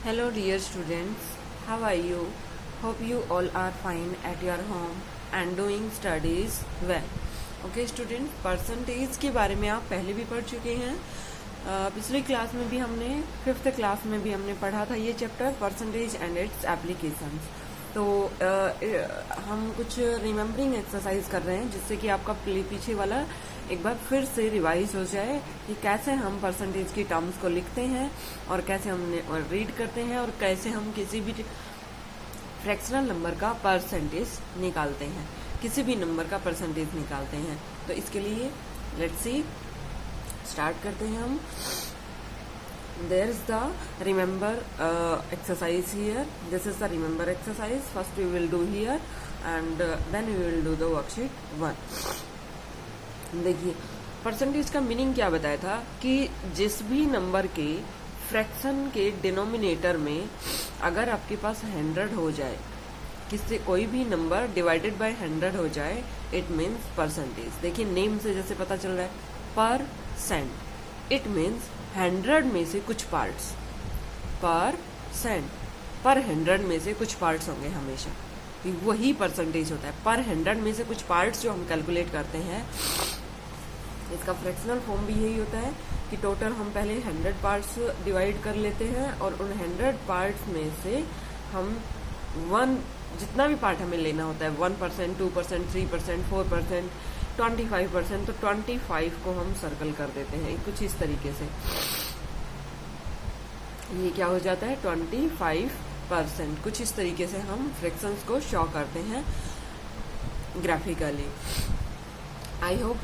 Hello dear students, how are you? Hope you all are fine at your home and doing studies well. Okay student, percentage के बारे में आप पहले भी पढ़ चुके हैं. पिछली क्लास में भी हमने 5th क्लास में भी हमने पढ़ा था ये chapter percentage and it's applications. तो हम कुछ रिमेम्बरिंग एक्सरसाइज कर रहे हैं जिससे कि आपका पीछे वाला एक बार फिर से रिवाइज हो जाए कि कैसे हम परसेंटेज की टर्म्स को लिखते हैं और कैसे हमने रीड करते हैं और कैसे हम किसी भी फ्रैक्शनल नंबर का परसेंटेज निकालते हैं, किसी भी नंबर का परसेंटेज निकालते हैं. तो इसके लिए लेट्स सी, स्टार्ट करते हैं हम. There is the remember exercise here. This is the remember exercise. First we will do here and then we will do the worksheet 1. देखिए परसेंटेज का मीनिंग क्या बताया था कि जिस भी नंबर के फ्रैक्शन के डिनोमिनेटर में अगर आपके पास 100 हो जाए, किससे कोई भी नंबर डिवाइडेड बाय 100 हो जाए, इट मीन्स परसेंटेज. देखिए नेम से जैसे पता चल रहा है परसेंट, इट मीन्स 100 में से कुछ पार्ट्स. परसेंट पर 100 में से कुछ पार्ट्स होंगे हमेशा, वही परसेंटेज होता है. पर 100 में से कुछ पार्ट्स जो हम कैलकुलेट करते हैं, इसका फ्रैक्शनल फॉर्म भी यही होता है कि टोटल हम पहले 100 पार्ट्स डिवाइड कर लेते हैं और उन 100 पार्ट्स में से हम जितना भी पार्ट हमें लेना होता है 1%, 2%, 3%, 4%, 25%, तो 25 को हम सर्कल कर देते हैं कुछ इस तरीके से. ये क्या हो जाता है 25%. कुछ इस तरीके से हम फ्रैक्शंस को शो करते हैं ग्राफिकली. आई होप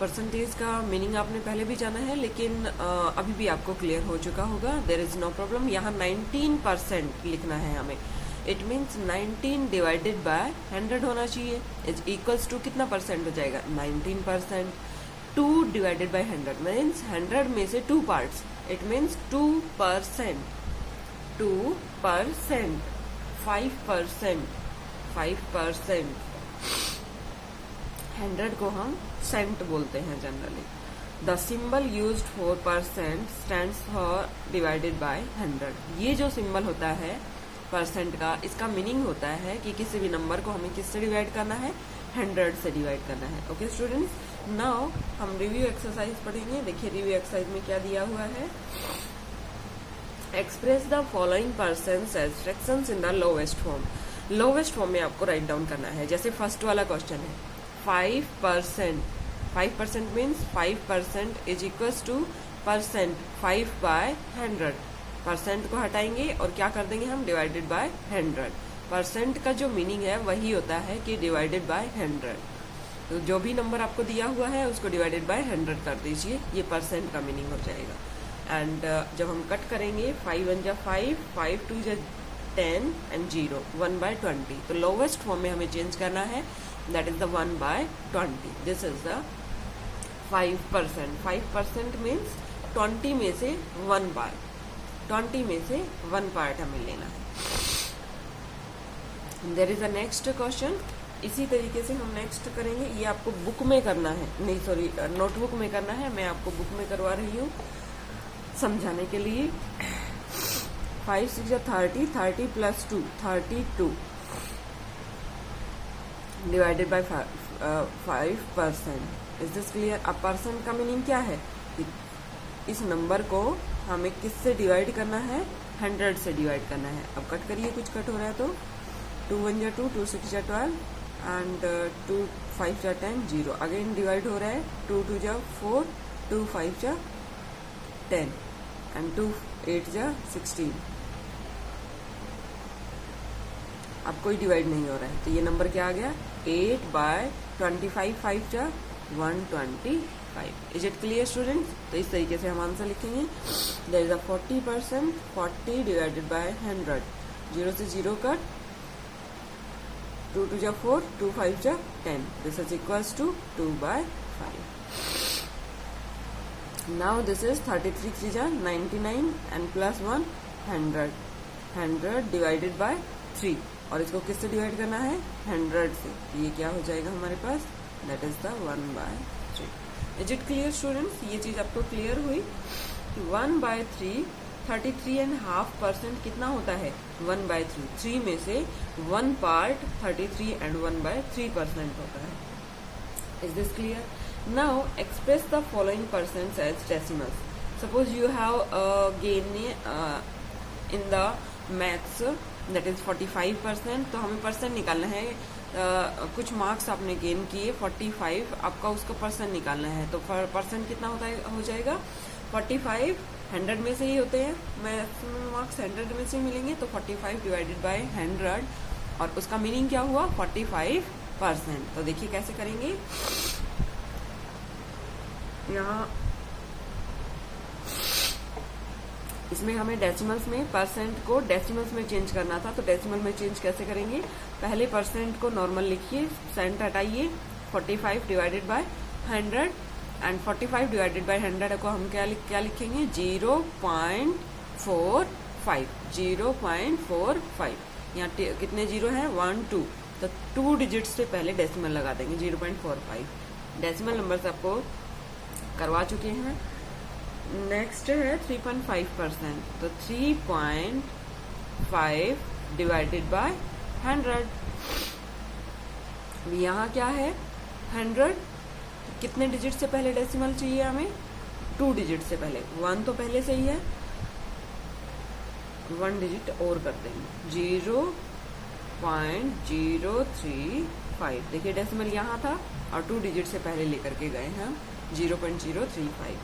परसेंटेज का मीनिंग आपने पहले भी जाना है, लेकिन अभी भी आपको क्लियर हो चुका होगा. There is no problem. यहाँ 19% लिखना है हमें. इट मीन्स 19 डिवाइडेड बाय 100 होना चाहिए. इज इक्वल्स टू कितना परसेंट हो जाएगा 19%. 2 डिवाइडेड बाय 100 मीन्स 100 में से 2 पार्ट्स, इट मीन्स 2%. 2%. 5%. 5%. 100 को हम सेंट बोलते हैं generally. The symbol used for percent stands for divided by 100. ये जो सिंबल होता है परसेंट का, इसका मीनिंग होता है कि किसी भी नंबर को हमें किससे डिवाइड करना है, 100 से डिवाइड करना है. ओके स्टूडेंट्स, नाउ हम रिव्यू एक्सरसाइज पढ़ेंगे. देखिए रिव्यू एक्सरसाइज में क्या दिया हुआ है. Express the following percents as fractions in the lowest form. Lowest form में आपको राइट डाउन करना है. जैसे फर्स्ट वाला क्वेश्चन है 5%. 5% means 5% is equals to percent 5 by 100. Percent को हटाएंगे और क्या कर देंगे हम, डिवाइडेड बाय 100. परसेंट का जो मीनिंग है वही होता है कि डिवाइडेड बाय 100. तो जो भी नंबर आपको दिया हुआ है उसको डिवाइडेड बाय 100 कर दीजिए, ये परसेंट का मीनिंग हो जाएगा. एंड जब हम कट करेंगे 5 1 जा 5, 5 2 जा 10 एंड 0, 1 बाय 20. तो लोवेस्ट फॉर्म में हमें चेंज करना है, that is the 1 by 20. This is the 5%. 5% means 20 में से 1 बार, 20 में से 1 पार्ट हमें लेना है. There is a next question. इसी तरीके से हम नेक्स्ट करेंगे. ये आपको बुक में करना है, नहीं सॉरी नोटबुक में करना है. मैं आपको बुक में करवा रही हूँ समझाने के लिए. 5 6 जा 30, 30 plus 2 32 divided by 5%. Is this clear. अब परसेंट का मीनिंग क्या है कि इस नंबर को हमें किससे डिवाइड करना है, 100 से डिवाइड करना है. अब कट करिए, कुछ कट हो रहा है तो 2 1 जा 2, 2 6 जा 12 एंड 2 5 जा 10, 0. अगेन डिवाइड हो रहा है 2 2 जा 4, 2 5 जा 10 एंड 2 8 जा 16. अब कोई डिवाइड नहीं हो रहा है, तो ये नंबर क्या आ गया 8 बाय 25. 5 जा 125. Is it clear student. तो इस तरीके से हम आंसर लिखेंगे. There is a 40%. 40 divided by 100, 0 से 0 कट, 2 2 जा 4, 2 5 जा 10. This is equals to 2 by 5. Now this is 33 3 जा 99 एंड प्लस 1 100. 100 डिवाइडेड बाय 3 और इसको किससे डिवाइड करना है, 100 से. ये क्या हो जाएगा हमारे पास, that is the 1 by 3. Is it clear students. ये चीज आपको क्लियर हुई कि 1 बाय 3 33.5% कितना होता है 1/3। 3 में से 1 पार्ट 33 and 1/3% होता है। Is this clear? Now express the following percents as decimals. Suppose you have gain in the maths that is 45%, तो हमें परसेंट निकालना है। कुछ मार्क्स आपने गेन किए 45, आपका उसका परसेंट निकालना है। तो परसेंट कितना होता है हो जाएगा 45 100 में से ही होते हैं, मैक्सिमम मार्क्स 100 में से मिलेंगे, तो 45 डिवाइडेड बाय 100 और उसका मीनिंग क्या हुआ 45%। तो देखिए कैसे करेंगे। यहाँ इसमें हमें डेसिमल्स में परसेंट को डेसिमल्स में चेंज करना था, तो डेसिमल में चेंज कैसे करेंगे। पहले परसेंट को नॉर्मल लिखिए, सेंट हटाइए, 45 divided by 100 and 45 divided by 100 को हम क्या लिखेंगे 0.45। 0.45 यहाँ कितने जीरो हैं 1 2, तो 2 डिजिट से पहले डेसिमल लगा देंगे 0.45। डेसिमल नंबर से आपको करवा चुके हैं। नेक्स्ट है 3.5%, तो 3.5 डिवाइडेड बाय 100। यहाँ क्या है 100, कितने डिजिट से पहले डेसिमल चाहिए हमें 2 डिजिट से पहले। 1 तो पहले से ही है, 1 डिजिट और कर देंगे 0.035। देखिए डेसिमल यहाँ था और 2 डिजिट से पहले लेकर के गए हैं 0.035।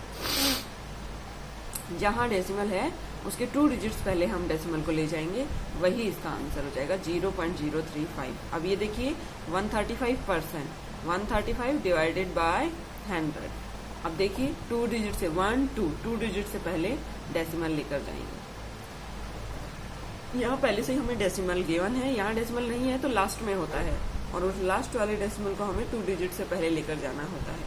जहाँ डेसिमल है उसके 2 डिजिट्स पहले हम डेसिमल को ले जाएंगे, वही इसका आंसर हो जाएगा 0.035। अब ये देखिए 135%, 135 डिवाइडेड बाय 100। अब देखिए 2 डिजिट से 1 2 डिजिट से पहले डेसिमल लेकर जाएंगे। यहाँ पहले से ही हमें डेसिमल गिवन है, यहाँ डेसिमल नहीं है तो लास्ट में होता है, और उस लास्ट वाले डेसिमल को हमें 2 डिजिट से पहले लेकर जाना होता है।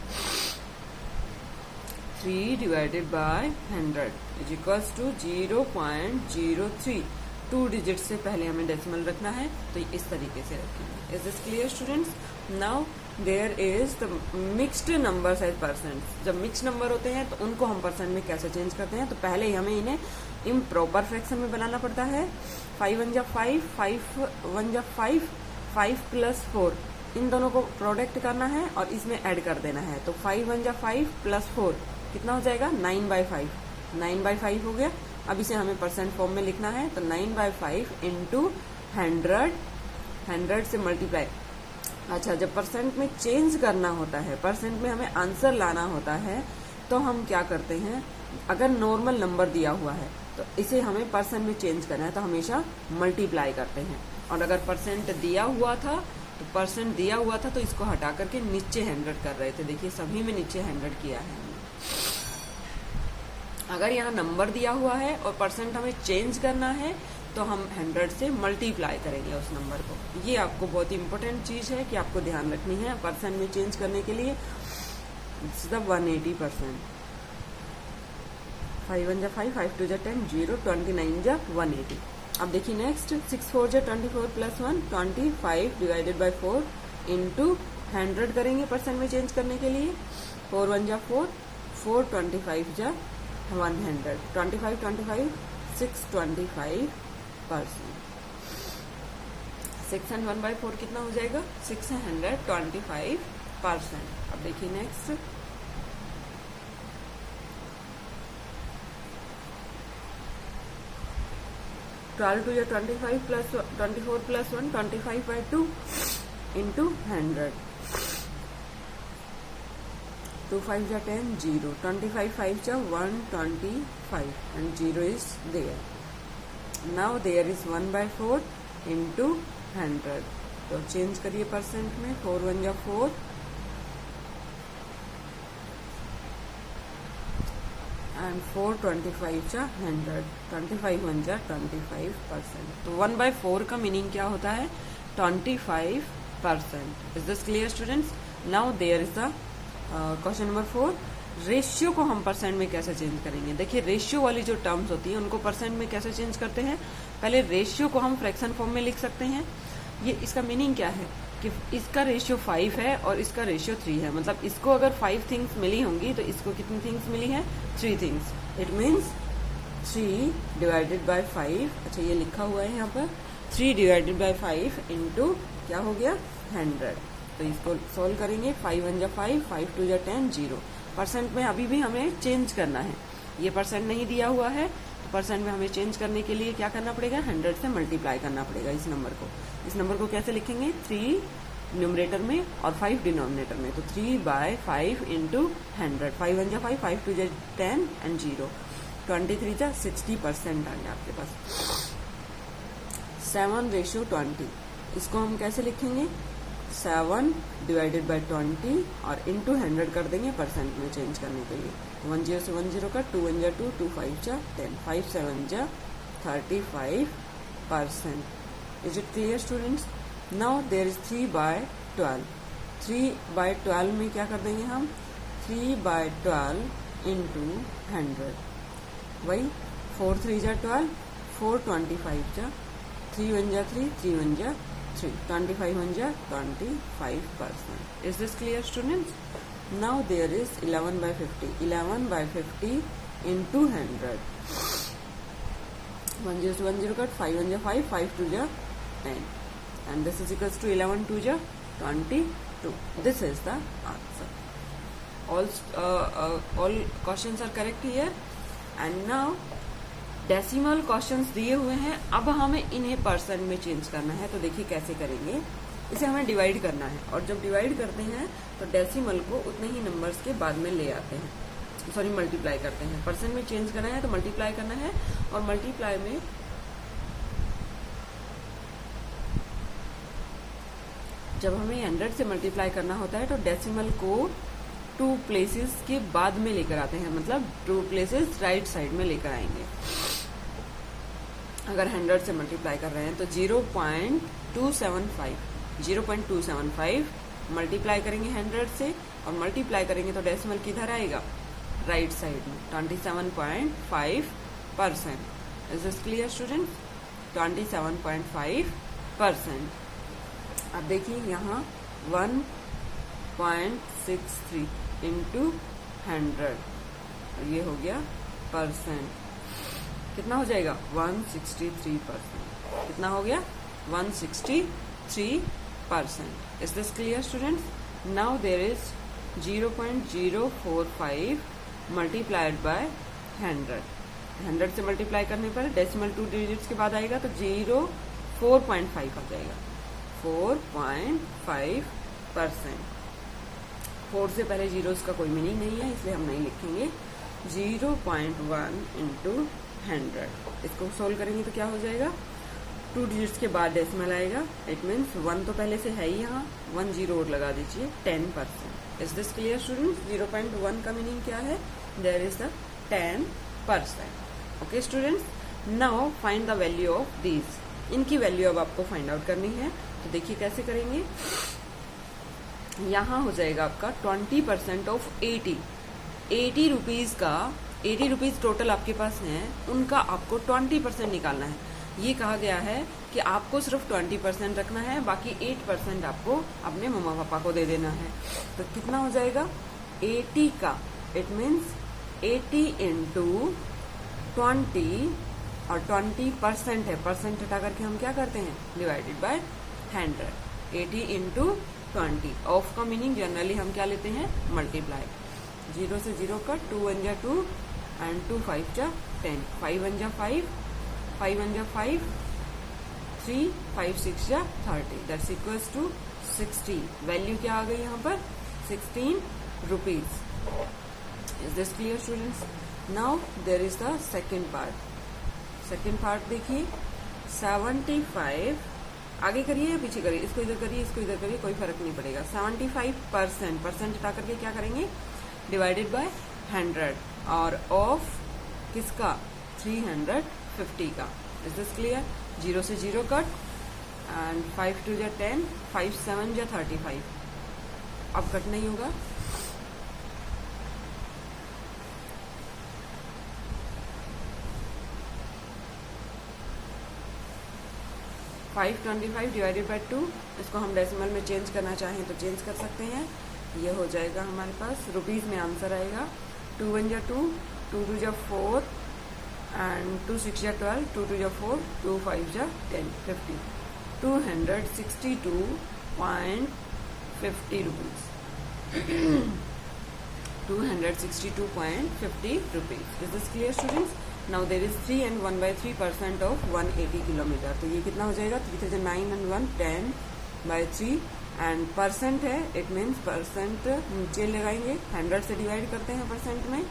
3 divided by 100 is equals to 0.03। 2 digit से पहले हमें डेसिमल रखना है, तो इस तरीके से रखेंगे। Is this clear students? Now there is the mixed numbers as percent. जब मिक्स नंबर होते हैं तो उनको हम परसेंट में कैसे चेंज करते हैं, तो पहले ही हमें इन्हें इम्प्रॉपर फ्रैक्शन में बनाना पड़ता है। 5 1 जा 5, 5 1 जा 5, 5 + 4 इन दोनों को प्रोडक्ट करना है और इसमें ऐड कर देना है। तो 5 1 जा 5 + 4 कितना हो जाएगा 9/5। 9/5 हो गया। अब इसे हमें परसेंट फॉर्म में लिखना है, तो 9/5 इंटू 100 से मल्टीप्लाई। अच्छा, जब परसेंट में चेंज करना होता है, परसेंट में हमें आंसर लाना होता है, तो हम क्या करते हैं, अगर नॉर्मल नंबर दिया हुआ है तो इसे हमें परसेंट में चेंज करना है, तो हमेशा मल्टीप्लाई करते हैं। और अगर परसेंट दिया हुआ था तो इसको हटा करके नीचे 100 कर रहे थे। देखिए सभी में नीचे 100 किया है। अगर यहाँ नंबर दिया हुआ है और परसेंट हमें चेंज करना है, तो हम 100 से मल्टीप्लाई करेंगे उस नंबर को। ये आपको बहुत इंपॉर्टेंट चीज है कि आपको ध्यान रखनी है परसेंट में चेंज करने के लिए। It's the 180%। 5 1 जा 5, 5 2 जा 10, 0, 29 जा 180। अब देखिए नेक्स्ट 6 4 जा 24 + 1, 25 डिवाइडेड बाय 4 इंटू 100 करेंगे परसेंट में चेंज करने के लिए। 4 1 जा 4, 4 25 जा 100, 25 25 625%। 6 and 1/4 कितना हो जाएगा 625%। अब देखिए नेक्स्ट 12 2 या 25 + 24 + 1, 25/2 इंटू 100। 2 5 जा 10, 0, 25 5 जा 125 and 0 is there. Now there is 1/4 into 100. तो चेंज करिए परसेंट में। 4 1 जा 4 and 4 25 जा 100, 25 1 जा 25%। तो 1/4 का मीनिंग क्या होता है 25%। Is this clear students? Now there is the question number 4। Ratio को हम परसेंट में कैसे चेंज करेंगे। देखिए रेशियो वाली जो टर्म्स होती हैं उनको परसेंट में कैसे चेंज करते हैं। पहले रेशियो को हम फ्रैक्शन फॉर्म में लिख सकते हैं। ये इसका मीनिंग क्या है कि इसका रेशियो 5 है और इसका रेशियो 3 है। मतलब इसको अगर 5 थिंग्स मिली होंगी तो इसको कितनी थिंग्स मिली हैं 3 things. It means 3 divided bye 5, अच्छा ये लिखा हुआ है यहाँ पर 3 डिवाइडेड बाय 5 इंटू क्या हो गया 100। तो इसको सॉल्व करेंगे, 5 1 जा 5, 5 2 जा 10, 0। परसेंट में अभी भी हमें चेंज करना है, ये परसेंट नहीं दिया हुआ है, तो परसेंट में हमें चेंज करने के लिए क्या करना पड़ेगा, 100 से मल्टीप्लाई करना पड़ेगा इस नंबर को। इस नंबर को कैसे लिखेंगे, 3 न्यूमरेटर में और 5 डिनोमिनेटर में, तो 3 बाय 5 इंटू 100, 5 1 जा 5, 5 2 जा 10 एंड 0, 23 जा 60% आ गया आपके पास। 7:20, इसको हम कैसे लिखेंगे, 7 डिवाइडेड बाय 20 और इंटू 100 कर देंगे परसेंट में चेंज करने के लिए। 10 से 10 का 2 1 जा 2, 2 5 जा 10, 5 7 जा 35%। Is it clear students? Now there is 3 by 12, 3 by 12 में क्या कर देंगे हम, 3 बाय 12 इंटू 100, वही 4 3 जा 12, 4 25 जा, 3 1 जा 3, 3 1 जा 3, 25 1 जा 25%। Is this clear students? Now there is 11 by 50, 11 by 50 into 100, 1 0 to 1 0 cut, 5 1 जा 5, 5 2 जा 10, and this is equals to 11 2 जा 22. This is the answer. All questions are correct here. And now decimal questions दिए हुए हैं, अब हमें इन्हें परसेंट में चेंज करना है। तो देखिए कैसे करेंगे, इसे हमें डिवाइड करना है, और जब डिवाइड करते हैं तो डेसिमल को उतने ही नंबर्स के बाद में ले आते हैं, सॉरी मल्टीप्लाई करते हैं। परसेंट में चेंज करना है तो मल्टीप्लाई करना है, और मल्टीप्लाई में जब हमें 100 से मल्टीप्लाई करना होता है तो डेसिमल को 2 प्लेसेस के बाद में लेकर आते हैं, मतलब 2 प्लेसेस राइट साइड में लेकर आएंगे। अगर 100 से मल्टीप्लाई कर रहे हैं तो 0.275 मल्टीप्लाई करेंगे 100 से, और मल्टीप्लाई करेंगे तो डेसिमल किधर आएगा, राइट साइड में, 27.5%। Is this clear student? 27.5%। अब देखिए यहाँ 1.63 इंटू 100, ये हो गया परसेंट, कितना हो जाएगा 163%। कितना हो गया 163%। Is this clear students? Now there is 0.045 multiplied by 100 से मल्टीप्लाई करने पर डेसिमल 2 डिजिट्स के बाद आएगा तो 4.5 आ जाएगा, 4.5%। 4 से पहले जीरोस का कोई मीनिंग नहीं है, इसलिए हम नहीं लिखेंगे। 0.1 इंटू 100, इसको सोल्व करेंगे तो क्या हो जाएगा, 2 डिजिट्स के बाद डेसिमल आएगा, इट मीन्स 1 तो पहले से है ही यहाँ, 1 0 और लगा दीजिए, 10%। Is this clear students? 0.1 का मीनिंग क्या है, there is the 10%। Okay students, now find the value of these, इनकी वैल्यू अब आपको फाइंड आउट करनी है। तो देखिए कैसे करेंगे, यहाँ हो जाएगा आपका 20% ऑफ 80 रुपीज का, 80 रुपीज टोटल आपके पास हैं, उनका आपको 20% निकालना है। ये कहा गया है कि आपको सिर्फ 20% रखना है, बाकी 8% आपको अपने मम्मा पापा को दे देना है। तो कितना हो जाएगा 80 का, इट मीन्स 80 इंटू 20, और 20% है, परसेंट हटा करके हम क्या करते हैं, डिवाइडेड बाय 100। 80 इंटू 20, ऑफ का मीनिंग जनरली हम क्या लेते हैं, मल्टीप्लाई। 0 से 0 का 2 1 जा 2 एंड 2 5 जा 10, 5 1 जा 5, 5 1 जा 5, 3 5 6 जा 30, दैट्स इक्वल्स टू 16। वैल्यू क्या आ गई यहाँ पर, 16 rupees. Is this clear students? Now there is the second part. Second part देखिए, 75, आगे करिए या पीछे करिए, इसको इधर करिए, इसको इधर करिए, कोई फर्क नहीं पड़ेगा। 75%, परसेंट हटा करके क्या करेंगे, डिवाइडेड बाय 100, और ऑफ किसका, 350 का। Is this clear? 0 से 0 कट, एंड 5 2 जा 10, 5 7 जा 35, अब कट नहीं होगा। 525 डिवाइडेड बाय 2, इसको हम डेसिमल में चेंज करना चाहें तो चेंज कर सकते हैं। ये हो जाएगा हमारे पास, रुपीज़ में आंसर आएगा। 2 1 जा 2, 2 2 जा 4, and 2 6 जा 12, 2 2 जा 4, 2 5 जा 10, 50, 262.50 rupees. 262.50 rupees. Is this clear, students? Now there is 3 and 1/3% of 180 kilometre. तो ये कितना हो जाएगा? 3 9 and 1 10/3 एंड परसेंट है, इट मीन्स परसेंट नीचे लगाएंगे, 100 से डिवाइड करते हैं परसेंट में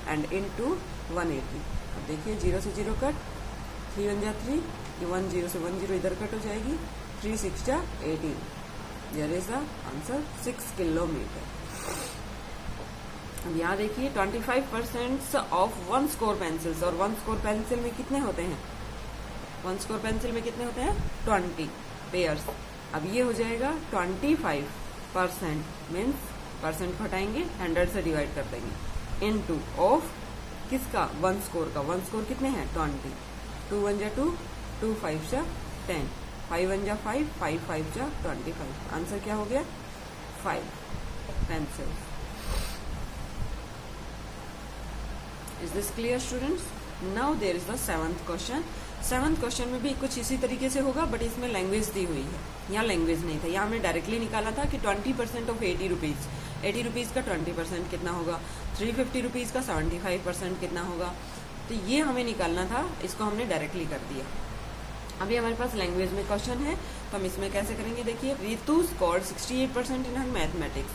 एंड इनटू 180. अब देखिए 0 से 0 कट, 3 1 जा 3, 1 0 से 1 0 इधर कट हो जाएगी, 3 6 जा 18. There is the answer 6 kilometre. अब यहाँ देखिए 25% ऑफ 1 स्कोर पेंसिल्स, और 1 स्कोर पेंसिल में कितने होते हैं? 1 स्कोर पेंसिल में कितने होते हैं? 20 पेयर्स. अब ये हो जाएगा 25%, मीन्स परसेंट घटाएंगे, 100 से डिवाइड कर देंगे, इनटू ऑफ किसका? 1 स्कोर का. 1 स्कोर कितने हैं? 20. 2 1 जा 2, 2 5 जा 10, 5 1 जा 5, 5 5 जा 25. आंसर क्या हो गया? 5 pencils. Is this clear, students? Now there is the 7th question. 7th question में भी कुछ इसी तरीके से होगा, बट इसमें लैंग्वेज दी हुई है. यहाँ लैंग्वेज नहीं था, यहाँ हमने डायरेक्टली निकाला था कि 20% ऑफ 80 रुपीज़, 80 रुपीज़ का 20% कितना होगा, 350 रुपीज़ का 75% कितना होगा. तो ये हमें निकालना था, इसको हमने डायरेक्टली कर दिया. अभी हमारे पास लैंग्वेज में क्वेश्चन है, तो हम इसमें कैसे करेंगे? देखिए, रितु स्कोर्ड 68% इन हर मैथमेटिक्स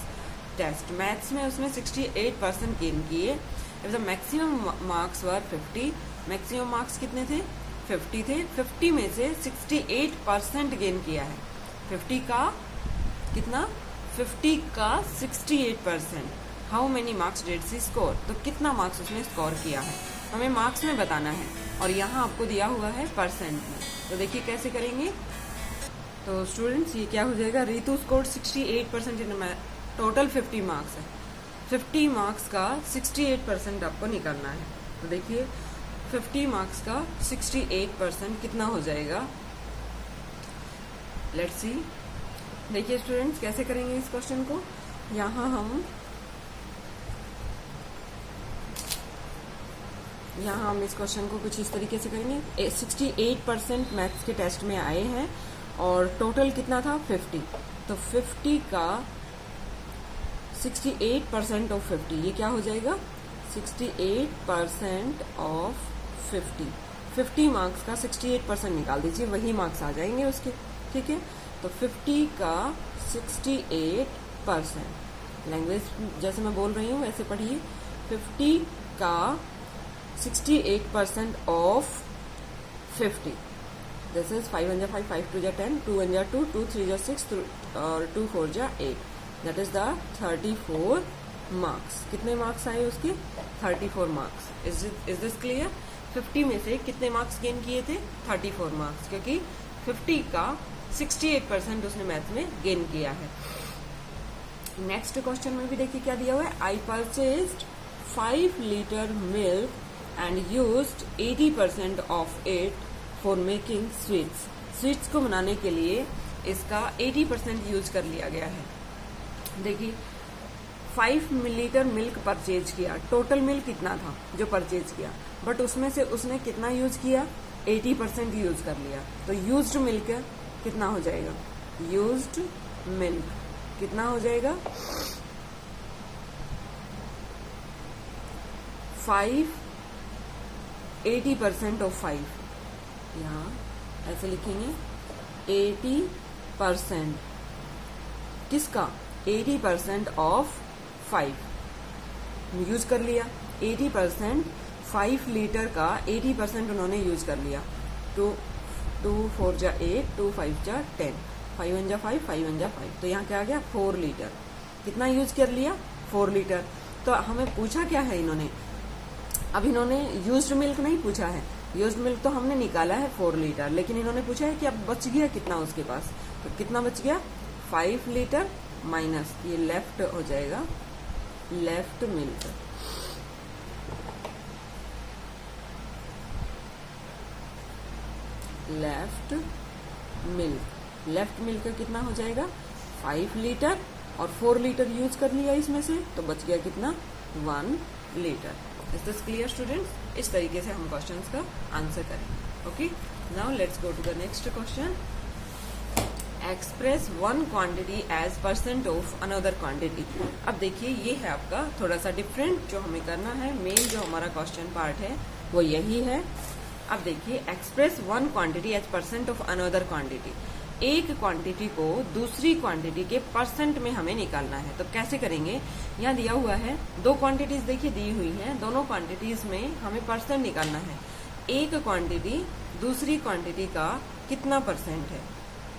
टेस्ट. मैथ्स में उसने 68% गेन किए. The maximum marks were 50. Maximum marks कितने थे? 50 थे. 50 में से 68% गेन किया है. 50 का कितना? 50 का 68%. How many marks did she score? तो कितना मार्क्स उसने स्कोर किया है, हमें मार्क्स में बताना है, और यहाँ आपको दिया हुआ है परसेंट में. तो देखिए कैसे करेंगे. तो स्टूडेंट्स ये क्या हो जाएगा? Ritu scored 68% in total 50 marks है. 50 मार्क्स का 68% आपको निकालना है. तो देखिए 50 मार्क्स का 68% कितना हो जाएगा? Let's see. देखिए स्टूडेंट्स कैसे करेंगे इस क्वेश्चन को. यहाँ हम इस क्वेश्चन को कुछ इस तरीके से करेंगे. 68% मैथ्स के टेस्ट में आए हैं और टोटल कितना था? 50. तो 50 का 68% ऑफ 50, ये क्या हो जाएगा? 68% ऑफ 50. 50 मार्क्स का 68% निकाल दीजिए, वही मार्क्स आ जाएंगे उसके. ठीक है, तो 50 का 68%. लैंग्वेज जैसे मैं बोल रही हूँ वैसे पढ़िए. 50 का 68% ऑफ 50. दिस इज 5 1 जा 5, 5 2 जा 10, 2 1 जा 2, 2 3 जा 6 और 2 4 जा 8. That is the 34 marks. कितने मार्क्स आए उसके? 34 मार्क्स. Is this clear? 50 में से कितने मार्क्स गेन किए थे? 34 मार्क्स, क्योंकि 50 का 68% उसने मैथ में गेन किया है. नेक्स्ट क्वेश्चन में भी देखिए क्या दिया हुआ है. I purchased 5 litre milk and used 80% of it for making sweets. Sweets को बनाने के लिए इसका 80% यूज कर लिया गया है. देखिए 5 लीटर मिल्क परचेज किया. टोटल मिल्क कितना था जो परचेज किया, बट उसमें से उसने कितना यूज किया? 80% यूज कर लिया. तो यूज्ड मिल्क कितना हो जाएगा? यूज्ड मिल्क कितना हो जाएगा? 5 80% ऑफ 5. यहाँ ऐसे लिखेंगे 80% किसका? 80% ऑफ 5 यूज कर लिया. 80% 5 लीटर का 80% उन्होंने यूज कर लिया. 2 4 जा 8, 2 5 जा 10, 5 1 जा 5, 5 1 जा 5. तो यहाँ क्या आ गया? 4 लीटर. कितना यूज कर लिया? 4 लीटर. तो हमें पूछा क्या है इन्होंने? अब इन्होंने यूज्ड मिल्क नहीं पूछा है. यूज्ड मिल्क तो हमने निकाला है 4 लीटर, लेकिन इन्होंने पूछा है कि अब बच गया कितना उसके पास. तो कितना बच गया? 5 लीटर माइनस ये लेफ्ट हो जाएगा, लेफ्ट मिल्क. लेफ्ट मिल्क कितना हो जाएगा? 5 लीटर और 4 लीटर यूज कर लिया इसमें से, तो बच गया कितना? 1 litre. Is this clear students? इस तरीके से हम क्वेश्चंस का आंसर करेंगे। Okay, now let's go to the next question. Express one quantity as percent of another quantity. अब देखिए ये है आपका थोड़ा सा डिफरेंट जो हमें करना है, मेन जो हमारा क्वेश्चन पार्ट है वो यही है। अब देखिए express one quantity as percent of another quantity, एक क्वांटिटी को दूसरी क्वांटिटी के परसेंट में हमें निकालना है। तो कैसे करेंगे, यहाँ दिया हुआ है दो क्वांटिटीज देखिए दी हुई हैं, दोनों क्वांटिटीज में हमें परसेंट निकालना है। एक क्वांटिटी दूसरी क्वांटिटी का कितना परसेंट है,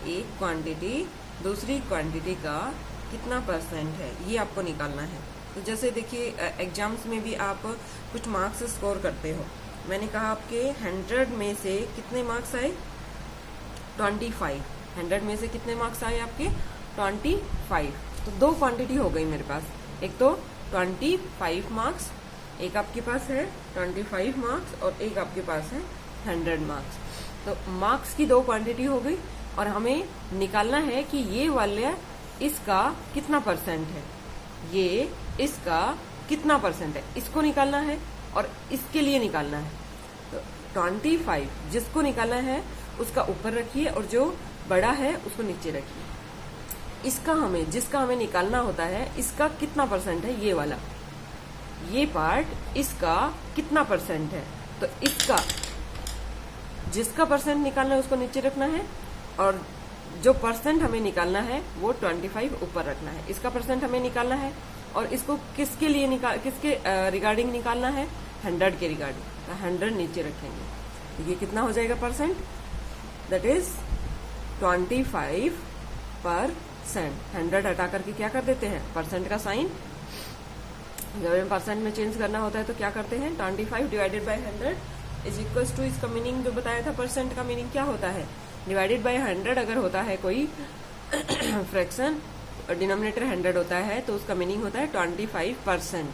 एक क्वांटिटी दूसरी क्वांटिटी का कितना परसेंट है, ये आपको निकालना है। तो जैसे देखिए एग्जाम्स में भी आप कुछ मार्क्स स्कोर करते हो, मैंने कहा आपके 100 में से कितने मार्क्स आए, 25। 100 में से कितने मार्क्स आए आपके, 25। तो दो क्वांटिटी हो गई मेरे पास, एक तो 25 मार्क्स, एक आपके पास है 25 मार्क्स और एक आपके पास है 100 मार्क्स। तो मार्क्स की दो क्वांटिटी हो गई और हमें निकालना है कि ये वाले इसका कितना परसेंट है, ये इसका कितना परसेंट है, इसको निकालना है और इसके लिए निकालना है। तो 25 जिसको निकालना है उसका ऊपर रखिए और जो बड़ा है उसको नीचे रखिए। इसका हमें जिसका हमें निकालना होता है इसका कितना परसेंट है, ये वाला, ये पार्ट इसका कितना परसेंट है, तो इसका जिसका परसेंट निकालना है उसको नीचे रखना है और जो परसेंट हमें निकालना है वो 25 ऊपर रखना है। इसका परसेंट हमें निकालना है और इसको किसके लिए किसके रिगार्डिंग निकालना है, 100 के रिगार्डिंग, तो 100 नीचे रखेंगे। तो ये कितना हो जाएगा परसेंट, दैट इज 25%। 100 हटा करके क्या कर देते हैं, परसेंट का साइन। जब हमें परसेंट में चेंज करना होता है तो क्या करते हैं, 25 divided by 100 is equal to, इसका मीनिंग जो बताया था परसेंट का मीनिंग क्या होता है, डिवाइडेड बाय 100 अगर होता है कोई फ्रैक्शन और डिनोमिनेटर 100 होता है तो उसका मीनिंग होता है 25%।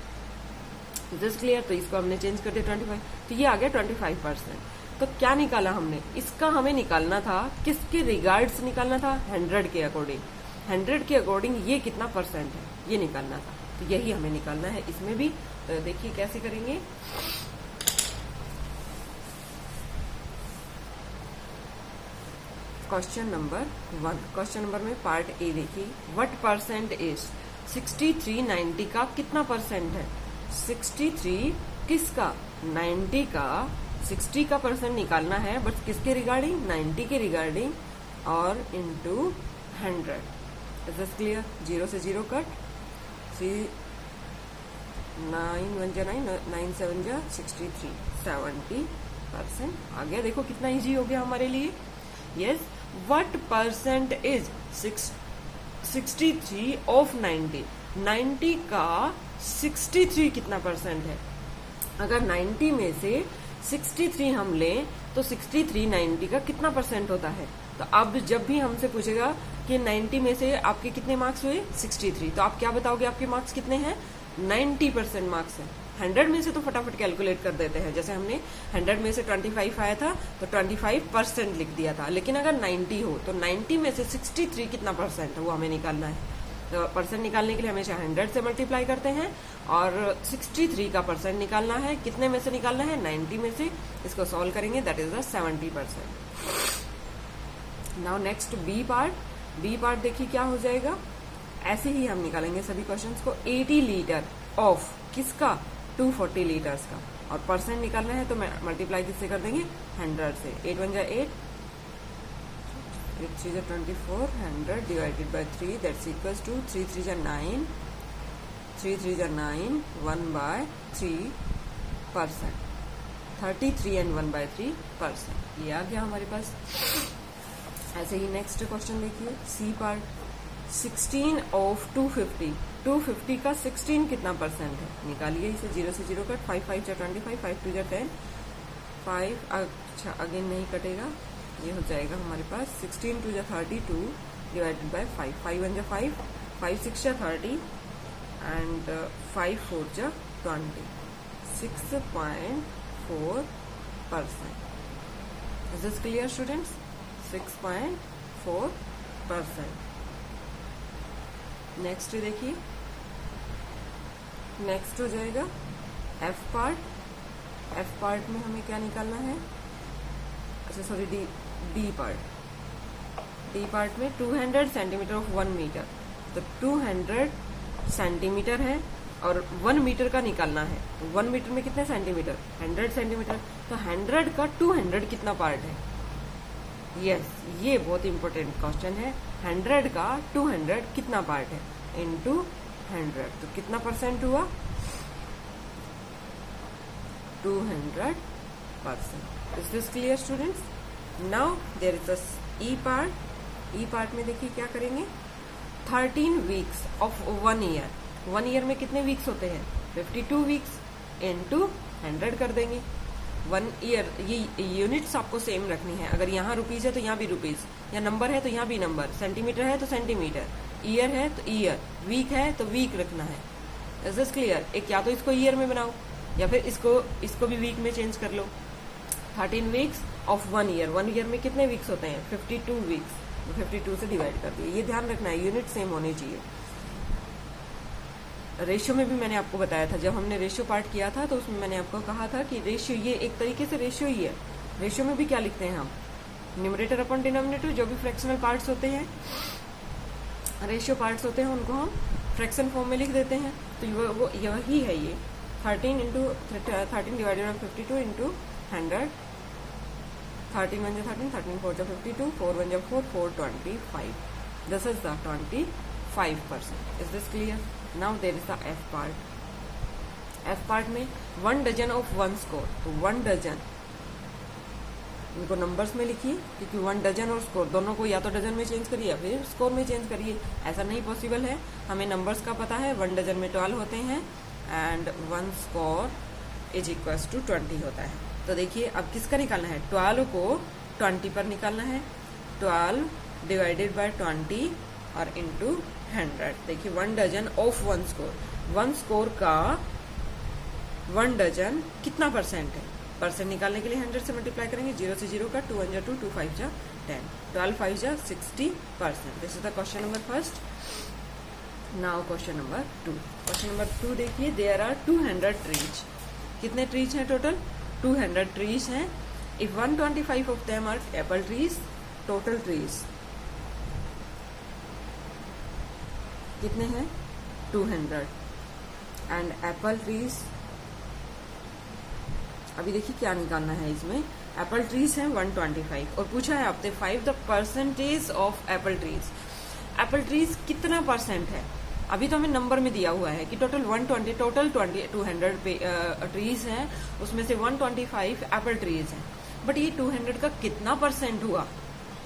This clear? तो इसको हमने चेंज कर दिया 25, तो ये आ गया 25%। तो क्या निकाला हमने, इसका हमें निकालना था, किसके रिगार्ड्स निकालना था, 100 के अकॉर्डिंग। 100 के अकॉर्डिंग ये कितना परसेंट है ये निकालना था, तो यही हमें निकालना है इसमें भी। तो देखिए कैसे करेंगे। क्वेश्चन नंबर 1, क्वेश्चन नंबर में पार्ट ए देखिए, व्हाट परसेंट इज 63 90 का कितना परसेंट है, 63 किसका, 90 का, 60 का परसेंट निकालना है बट किसके रिगार्डिंग, 90 के रिगार्डिंग और इनटू 100। Is this clear? 0 से 0 कट, 9 1 जा 9, 9 7 जा 63, 70% आ गया। देखो कितना इजी हो गया हमारे लिए। Yes, what percent is 63 of 90, 90 का 63 कितना परसेंट है। अगर 90 में से 63 हम लें तो 63 90 का कितना परसेंट होता है। तो अब जब भी हमसे पूछेगा कि 90 में से आपके कितने मार्क्स हुए, 63, तो आप क्या बताओगे आपके मार्क्स कितने हैं, 90% मार्क्स है। 100 में से तो फटाफट कैलकुलेट कर देते हैं, जैसे हमने 100 में से 25 आया था तो 25% लिख दिया था। लेकिन अगर 90 हो तो 90 में से 63 कितना परसेंट है वो हमें निकालना है। तो परसेंट निकालने के लिए हमेशा 100 से मल्टीप्लाई करते हैं और 63 का परसेंट निकालना है, कितने में से निकालना है, 90 में से। इसको सॉल्व करेंगे, that is the 70%। Now next B part. B part देखिए क्या हो जाएगा, ऐसे ही हम निकालेंगे सभी क्वेश्चंस को। 80 लीटर ऑफ किसका, 240 लीटर्स का, और परसेंट निकालना है तो मल्टीप्लाई किससे कर देंगे, 100 से। 8 1 जा 8, 8 3 जा 24, 100 divided by 3 that's equals to 3 3 जा 9, 3 3 जा 9, 1/3%, 33 एंड 1/3%। ये आ गया हमारे पास। ऐसे ही नेक्स्ट क्वेश्चन देखिए, सी पार्ट। 16 ऑफ 250, 250 का 16 कितना परसेंट है, निकालिए इसे। 0 से 0 कट, 5 5 जा 25, 5 2 जा 10, 5 अच्छा अगेन नहीं कटेगा, ये हो जाएगा हमारे पास 16 2 जा 32 डिवाइडेड बाय 5, 5 1 जा 5, 5 6 जा 30 एंड 5 4 जा 20, 6.4%। Is this clear students? 6.4%। Next देखिए, नेक्स्ट हो जाएगा एफ पार्ट। एफ पार्ट में हमें क्या निकालना है, अच्छा सॉरी डी पार्ट में 200 सेंटीमीटर ऑफ 1 मीटर, तो 200 सेंटीमीटर है और 1 मीटर का निकालना है। 1 मीटर में कितने सेंटीमीटर, 100 सेंटीमीटर, तो 100 का 200 कितना पार्ट है। यस, ये बहुत इंपॉर्टेंट क्वेश्चन है। 100 का 200 कितना पार्ट है, इनटू 100, तो कितना परसेंट हुआ, 200%। Is this clear students? Now there is a E part. E part में देखिए क्या करेंगे, 13 वीक्स ऑफ 1 ईयर। 1 ईयर में कितने वीक्स होते हैं, 52 वीक्स, इनटू 100 कर देंगे। 1 ईयर, ये यूनिट्स आपको सेम रखनी है। अगर यहाँ रुपीज है तो यहाँ भी रुपीज, या नंबर है तो यहाँ भी नंबर, सेंटीमीटर है तो सेंटीमीटर, ईयर है तो ईयर, वीक है तो वीक रखना है। Is this clear? एक या तो इसको ईयर में बनाओ या फिर इसको भी वीक में चेंज कर लो। 13 वीक्स ऑफ 1 ईयर, 1 ईयर में कितने वीक्स होते हैं, 52 वीक्स, तो 52 से डिवाइड कर दिए। ये ध्यान रखना है, यूनिट सेम होनी चाहिए। रेशियो में भी मैंने आपको बताया था, जब हमने रेशियो पार्ट किया था तो उसमें मैंने आपको कहा था कि रेशियो ये एक तरीके से रेशियो ही है। रेशियो में भी क्या लिखते हैं हम, न्यूमरेटर अपॉन डिनोमिनेटर, जो भी फ्रैक्शनल पार्ट्स होते हैं, रेशियो पार्ट्स होते हैं, उनको हम फ्रैक्शन फॉर्म में लिख देते हैं। तो वो यही है ये 13 डिवाइडेड बाई 52 इंटू 100, 13 1 जा 13, 13 4 जा 52, 4 1 जा 4, 425। This is the 25%। Is this clear? Now there is the F part. F part में 1 डजन ऑफ 1 स्कोर, तो 1 डजन, इनको नंबर्स में लिखिए, क्योंकि 1 डजन और स्कोर दोनों को या तो डजन में चेंज करिए या फिर स्कोर में चेंज करिए। ऐसा नहीं पॉसिबल है, हमें नंबर्स का पता है। 1 डजन में 12 होते हैं and 1 score is equals to 20 होता है। तो देखिए अब किसका निकालना है, 12 को 20 पर निकालना है। 12 डिवाइडेड बाय 20 और इंटू 100। देखिए 1 डजन ऑफ 1 स्कोर, 1 स्कोर का 1 डजन कितना परसेंट है, परसेंट निकालने के लिए 100 से मल्टीप्लाई करेंगे। 0 से 0 का, 2 1 जा 2, 2 5 जा 10, 12 5 जा 60%। This is the question number first. Now question number 2। Question number 2 देखिए, देयर आर 200 ट्रीज। कितने ट्रीज हैं टोटल, 200 ट्रीज हैं। If 125 of them are apple trees, total trees कितने हैं, 200, एंड एप्पल ट्रीज, अभी देखिए क्या निकालना है इसमें। एप्पल ट्रीज हैं 125 और पूछा है आपसे 5 the percentage of apple trees. Apple trees कितना परसेंट है, अभी तो हमें नंबर में दिया हुआ है कि टोटल 120, टोटल 200 ट्रीज हैं, उसमें से 125 एप्पल ट्रीज हैं। बट ये 200 का कितना परसेंट हुआ,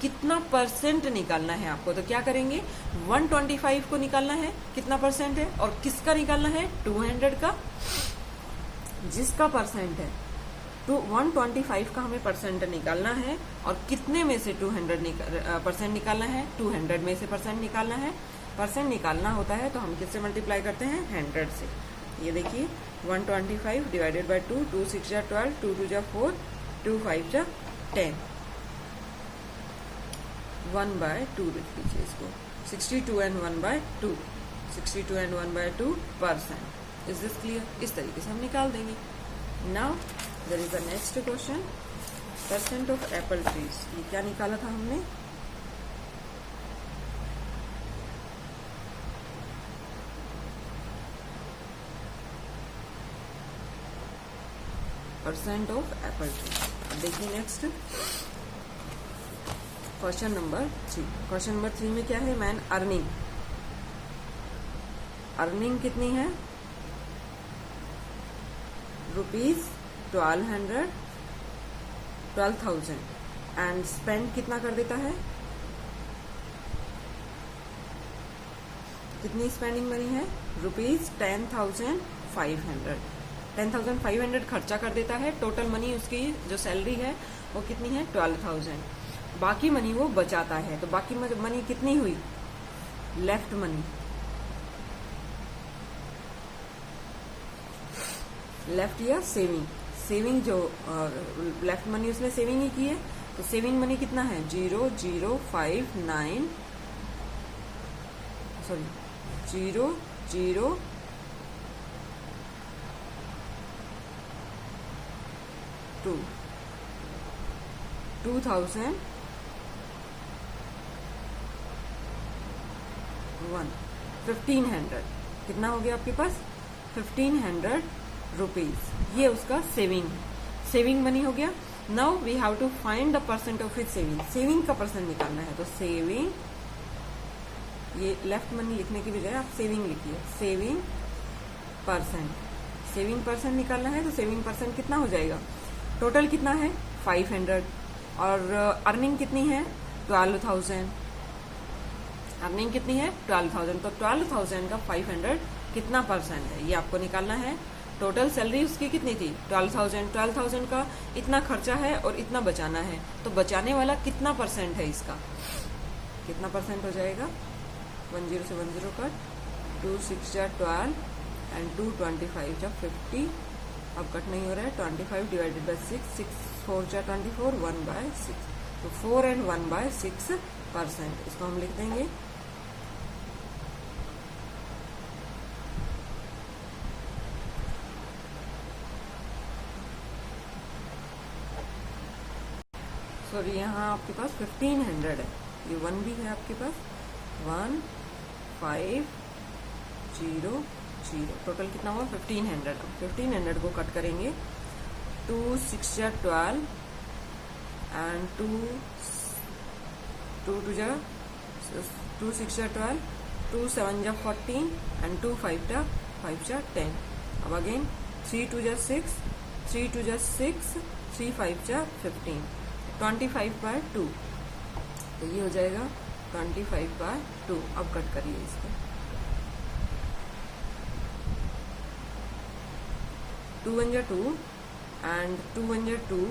कितना परसेंट निकालना है आपको। तो क्या करेंगे, 125 को निकालना है कितना परसेंट है, और किसका निकालना है, 200 का, जिसका परसेंट है। तो 125 का हमें परसेंट निकालना है, और कितने में से 200 परसेंट निकालना है, 200 में से परसेंट निकालना है। परसेंट निकालना होता है तो हम किससे मल्टीप्लाई करते हैं, 100 से। ये देखिए 125 डिवाइडेड बाय 2, 2 6 जा 12, 2 2 जा 4, 2 5 जा 10, 1/2 लिख लीजिए इसको, 62 and 1/2, 62 and 1/2%। Is this clear? इस तरीके से हम निकाल देंगे। Now there is the next question, percent of apple trees. ये क्या निकाला था हमने, परसेंट ऑफ एप्पल ट्रीज। देखिए next question number 3। Question number 3 में क्या है, मैन अर्निंग। अर्निंग कितनी है, ₹1200 एंड स्पेंड कितना कर देता है, कितनी स्पेंडिंग मनी है, ₹10,500। 10,500 खर्चा कर देता है। टोटल मनी उसकी जो सैलरी है वो कितनी है, 12,000। बाकी मनी वो बचाता है। तो बाकी मनी कितनी हुई, लेफ्ट मनी, लेफ्ट या सेविंग, सेविंग जो लेफ्ट मनी उसने सेविंग ही की है। तो सेविंग मनी कितना है, 0,059, सॉरी 0,0 2 2000 1500 कितना हो गया आपके पास 1500 रुपीज। ये उसका सेविंग मनी हो गया। Now we have to find the percent of his saving का परसेंट निकालना है। तो सेविंग, ये लेफ्ट मनी लिखने की बजाय आप सेविंग लिखिए, सेविंग परसेंट निकालना है। तो सेविंग परसेंट कितना हो जाएगा, टोटल कितना है 500 और अर्निंग कितनी है 12,000, अर्निंग कितनी है 12,000। तो 12,000 का 500 कितना परसेंट है ये आपको निकालना है। टोटल सैलरी उसकी कितनी थी 12,000 का इतना खर्चा है और इतना बचाना है। तो बचाने वाला कितना परसेंट है इसका, कितना परसेंट हो जाएगा 10 से 10 कट 2 6 जा 12 एंड 2 25 जा 50। अब कट नहीं हो रहा है 25 डिवाइडेड बाई 6 6 4 जा 24 1/6। तो 4 एंड 1/6%। इसको हम लिख देंगे सॉरी, यहाँ आपके पास 1500 है, ये 1 भी है आपके पास 1500। टोटल कितना हुआ 1500। 1500 को कट करेंगे 2 6 जा 12 एंड 2 2 जा 2 6 जा 12 2 7 जा 14 एंड 2 5 जा 10। अब अगेन 3 2 जा 6 3 2 जा 6 3 5 जा 15 25/2। तो ये हो जाएगा 25/2। अब कट करिए इसको 2 1 जा 2 एंड 2 1 जा 2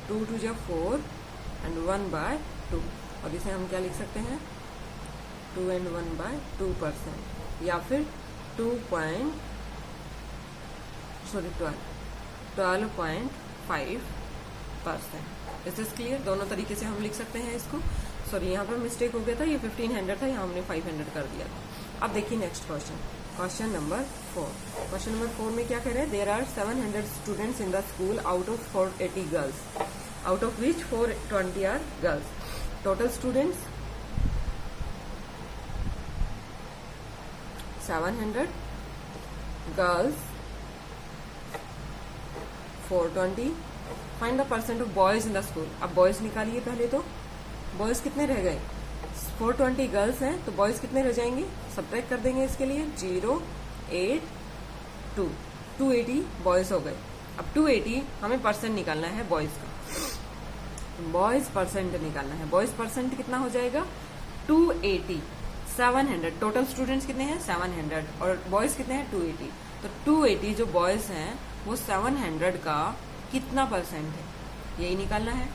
2 2 जा 4 एंड 1/2। और इसे हम क्या लिख सकते हैं 2 एंड 1/2% या फिर 12.5%। इस इज क्लियर। दोनों तरीके से हम लिख सकते हैं इसको। सॉरी, यहाँ पर मिस्टेक हो गया था, ये 1500 था, यहाँ हमने 500 कर दिया था। अब देखिए next question number 4। Question number 4 में क्या कह रहे हैं, there are 700 students in the school out of 480 girls, out of which 420 are girls. Total students 700, girls 420। Find the percent of boys in the school. अब बॉयज निकालिए पहले। तो boys कितने रह गए 420 गर्ल्स हैं, तो बॉयज कितने रह जाएंगे, सब्ट्रैक्ट कर देंगे इसके लिए 0 8 2 280 बॉयज हो गए। अब 280 हमें परसेंट निकालना है बॉयज का, बॉयज परसेंट निकालना है। बॉयज परसेंट कितना हो जाएगा 280। 700 टोटल स्टूडेंट्स कितने हैं 700 और बॉयज कितने हैं 280। तो 280 जो बॉयज हैं वो 700 का कितना परसेंट है यही निकालना है।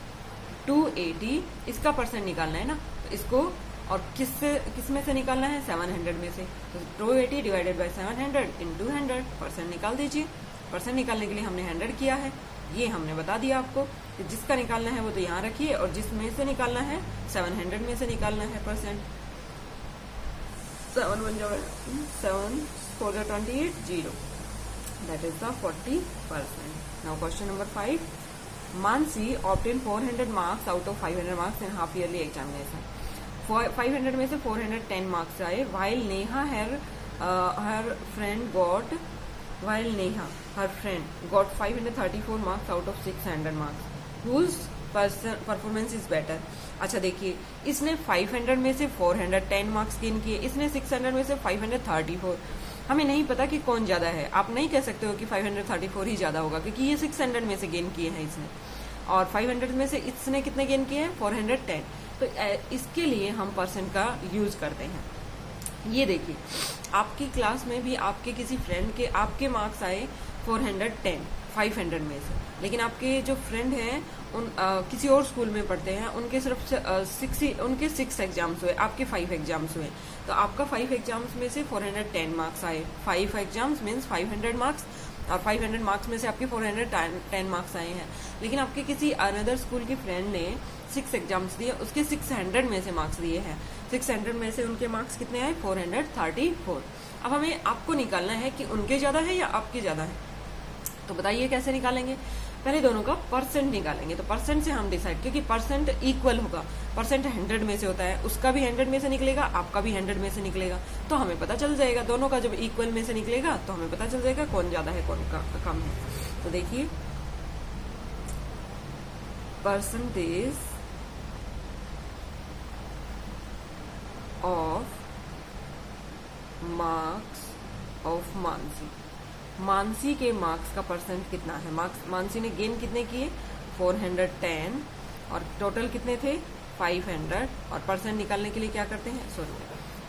280 इसका परसेंट निकालना है ना, तो इसको और किस में से निकालना है 700 में से। तो 280 डिवाइडेड बाई 700 इंटू 100 परसेंट निकाल दीजिए। परसेंट निकालने के लिए हमने 100 किया है, ये हमने बता दिया आपको कि जिसका निकालना है वो तो यहाँ रखिए और जिसमें से निकालना है 700 में से निकालना है percent. 7 1 7 4 28 0, that is the 40%. Now question number 5. Mansi obtained 400 marks out of 500 marks in half yearly examination. 500 में से 410 marks आए, while Neha her friend got 534 marks out of 600 marks. Whose performance is better. अच्छा देखिए, इसने 500 में से 410 marks gain किए, इसने 600 में से 534। हमें नहीं पता कि कौन ज्यादा है। आप नहीं कह सकते हो कि 534 ही ज्यादा होगा क्योंकि ये 600 में से गेन किए हैं इसने, और 500 में से इसने कितने गेन किए हैं 410। तो इसके लिए हम परसेंट का यूज करते हैं। ये देखिए, आपकी क्लास में भी आपके किसी फ्रेंड के आपके मार्क्स आए 410 500 में से, लेकिन आपके जो फ्रेंड हैं उन किसी और स्कूल में पढ़ते हैं, उनके सिर्फ 6 एग्जाम्स हुए, आपके 5 एग्जाम्स हुए। तो आपका 5 एग्जाम्स में से 410 मार्क्स आए। 5 एग्जाम्स मीन्स 500 मार्क्स, और 500 मार्क्स में से आपके 410 मार्क्स आए हैं। लेकिन आपके किसी अनदर स्कूल के फ्रेंड ने 6 एग्जाम्स दिए, उसके 600 में से मार्क्स दिए हैं। 600 में से उनके मार्क्स कितने आए 434। अब हमें आपको निकालना है कि उनके ज्यादा है या आपके ज्यादा है। तो बताइए कैसे निकालेंगे। पहले दोनों का परसेंट निकालेंगे। तो परसेंट से हम डिसाइड, क्योंकि परसेंट इक्वल होगा, परसेंट 100 में से होता है, उसका भी 100 में से निकलेगा, आपका भी 100 में से निकलेगा, तो हमें पता चल जाएगा। दोनों का जब इक्वल में से निकलेगा तो हमें पता चल जाएगा कौन ज्यादा है कौन कम है। तो देखिए, percentage of marks of Mansi, Mansi के मार्क्स का परसेंट कितना है। मार्क्स मानसी ने गेन कितने किए, 410, और टोटल कितने थे, 500। और परसेंट निकालने के लिए क्या करते हैं, sorry,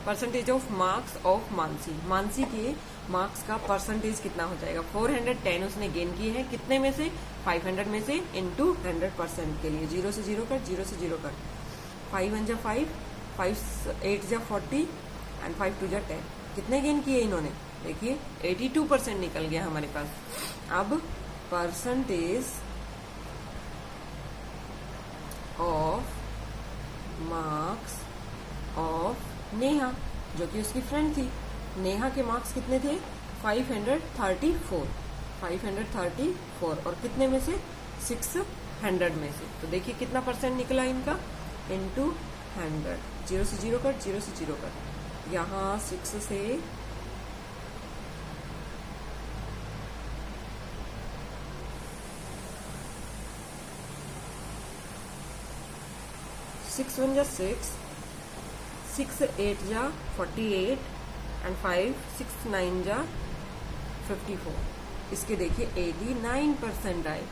percentage of marks of Mansi, Mansi के मार्क्स का परसेंटेज कितना हो जाएगा। 410 उसने गेन किए हैं, कितने में से, 500 में से, इंटू 100% के लिए 0 से 0 कट, 0 से 0 कट, 5 1 जा 5, 5 8 जा 40 एंड 5 2 जा 10। कितने गेन किए इन्होंने, देखिए 82% निकल गया हमारे पास। अब percentage of marks of Neha, जो कि उसकी फ्रेंड थी, नेहा के मार्क्स कितने थे, 534, 534, और कितने में से, 600 में से। तो देखिए कितना परसेंट निकला इनका, इंटू 100, 0 से 0 कट, 0 से 0 कट, यहाँ 6 से 6 1 जा 6, 6 8 जा 48 एंड 5 6 9 जा 54। इसके देखिए 89% आए।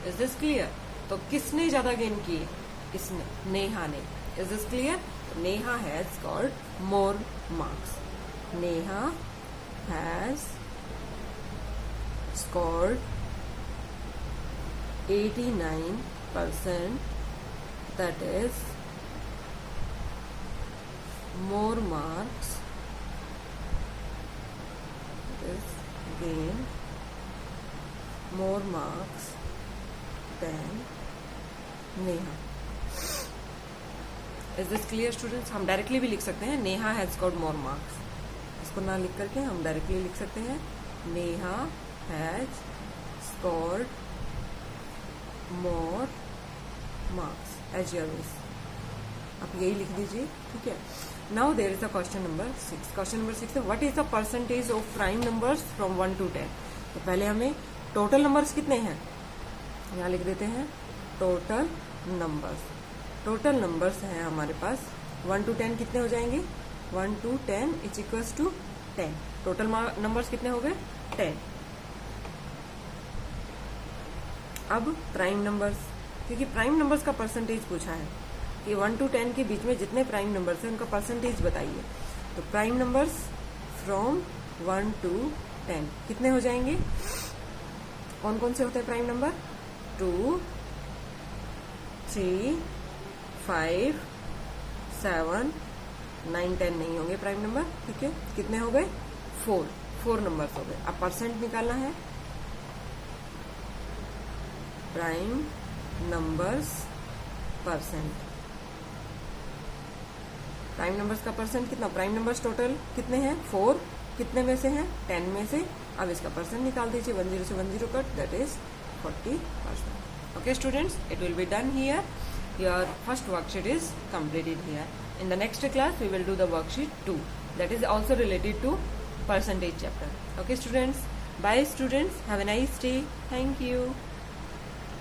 Is this clear. तो किसने ज्यादा गेन किए, इसने, नेहा ने। Is this clear. Neha has scored more marks, Neha has scored 89%, that is more marks, that is gain more marks than Neha. Is this clear students. हम डायरेक्टली भी लिख सकते हैं Neha has scored more marks, इसको ना लिख करके हम डायरेक्टली लिख सकते हैं Neha has scored more marks as your wish. आप यही लिख दीजिए, ठीक है। Now there is a question number 6। Question number 6 है, what is the percentage of prime numbers from 1 to 10। तो पहले हमें टोटल नंबर्स कितने हैं, यहाँ लिख देते हैं टोटल नंबर्स। टोटल नंबर्स हैं हमारे पास 1 to 10, कितने हो जाएंगे, 1 to 10 is equals to 10। Total numbers कितने हो गए, 10। अब प्राइम नंबर्स, क्योंकि प्राइम नंबर्स का परसेंटेज पूछा है कि 1 to 10 के बीच में जितने प्राइम नंबर्स हैं उनका परसेंटेज बताइए। तो प्राइम नंबर्स फ्रॉम 1 to 10 कितने हो जाएंगे, कौन कौन से होते हैं प्राइम नंबर, 2 3 5 7 9 10 नहीं होंगे प्राइम नंबर, ठीक है। कितने हो गए, 4 नंबर्स हो गए। अब परसेंट निकालना है, prime numbers percent, prime numbers का परसेंट कितना, प्राइम नंबर्स टोटल कितने हैं, 4, कितने में से हैं, 10 में से। अब इसका परसेंट निकाल दीजिए, 10 से 10 cut, that is 40%। Okay students, it will be done here. Your first worksheet is completed here. In the next class, we will do the worksheet 2. That is also related to percentage chapter. Okay students, bye students, have a nice day. Thank you.